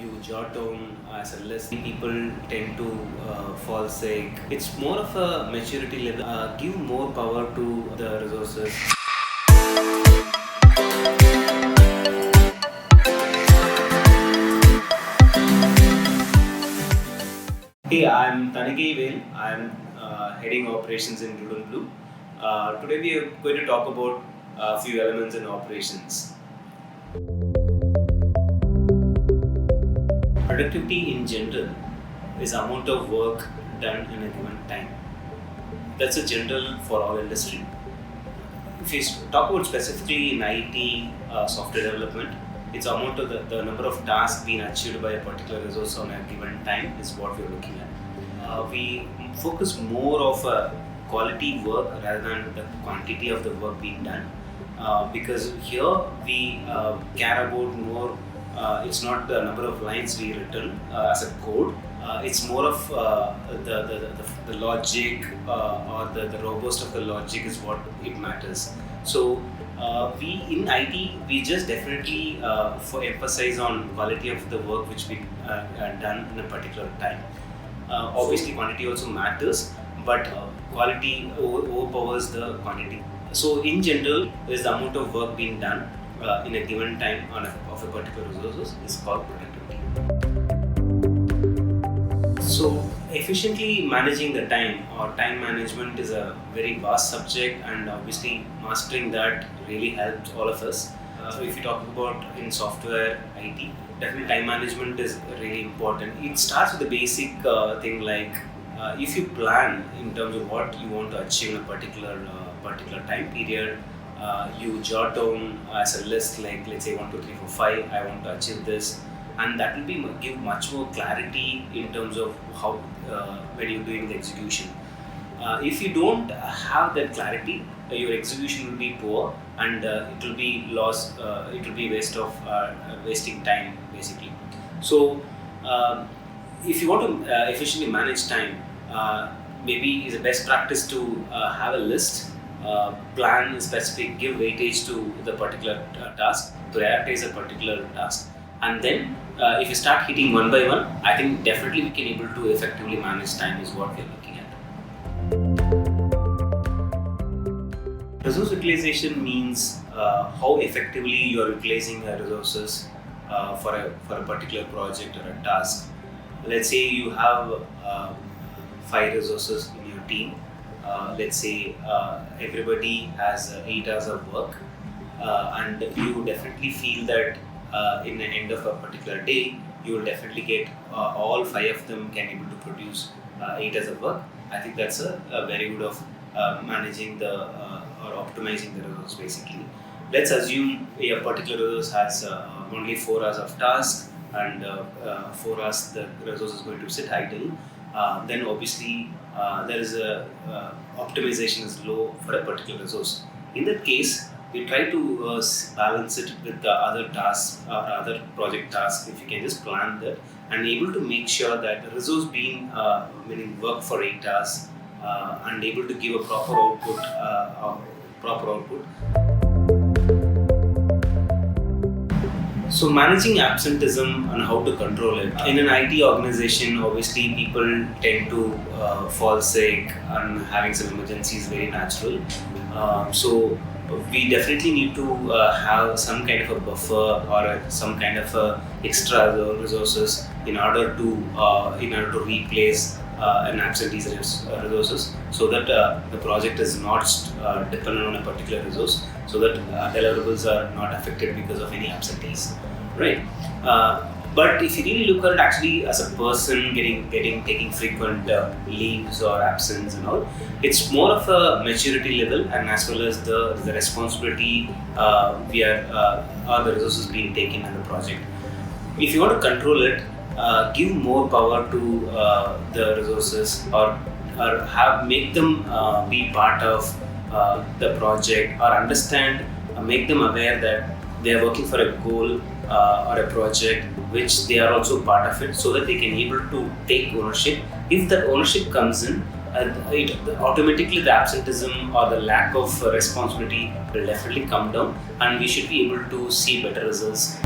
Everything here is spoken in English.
you jot down as a list. People tend to fall sick. It's more of a maturity level. Give more power to the resources. Hey, I'm Thanigaivel. I'm heading operations in doodleblue. Today we are going to talk about a few elements in operations. Productivity in general is the amount of work done in a given time. That's a general for all industry. If you talk about specifically in IT software development, it's the amount of the number of tasks being achieved by a particular resource on a given time is what we're looking at. We focus more of a quality work rather than the quantity of the work being done, because here we care about more. It's not the number of lines we written as a code. It's more of the logic or the robust of the logic is what it matters. So we in IT we just definitely emphasize on quality of the work which we done in a particular time. Obviously, quantity also matters, but quality overpowers the quantity. So in general, is the amount of work being done in a given time of a particular resources is called productivity. So efficiently managing the time or time management is a very vast subject, and obviously mastering that really helps all of us. So if you talk about in software IT, definitely time management is really important. It starts with the basic thing like if you plan in terms of what you want to achieve in a particular time period. You jot down as a list like, let's say 1, 2, 3, 4, 5, I want to achieve this, and that will give much more clarity in terms of how when you're doing the execution. If you don't have that clarity, your execution will be poor, and it will be lost. It will be wasting time basically. So if you want to efficiently manage time, maybe it's a best practice to have a list. Plan specific, give weightage to the particular task, prioritize a particular task, and then if you start hitting one by one, I think definitely we can able to effectively manage time is what we're looking at. Resource utilization means how effectively you are utilizing the resources for a particular project or a task. Let's say you have 5 resources in your team. Let's say everybody has 8 hours of work, and you definitely feel that in the end of a particular day, you will definitely get all 5 of them can able to produce 8 hours of work. I think that's a very good of managing or optimizing the resource basically. Let's assume a particular resource has only 4 hours of task, and 4 hours the resource is going to sit idle. Then obviously there is a optimization is low for a particular resource. In that case, we try to balance it with the other tasks or other project tasks. If you can just plan that and able to make sure that the resource being meaning work for 8 hours and able to give a proper output. So managing absenteeism and how to control it. In an IT organization, obviously people tend to fall sick, and having some emergency is very natural. So we definitely need to have some kind of a buffer or some kind of extra resources in order to replace an absentee's resources, so that the project is not dependent on a particular resource, so that deliverables are not affected because of any absentees, right? But if you really look at it actually as a person taking frequent leaves or absence and all, it's more of a maturity level, and as well as the responsibility or the resources being taken in the project. If you want to control it, give more power to the resources, or make them be part of the project, or understand, make them aware that they are working for a goal or a project which they are also part of it, so that they can able to take ownership. If that ownership comes in, automatically the absenteeism or the lack of responsibility will definitely come down, and we should be able to see better results.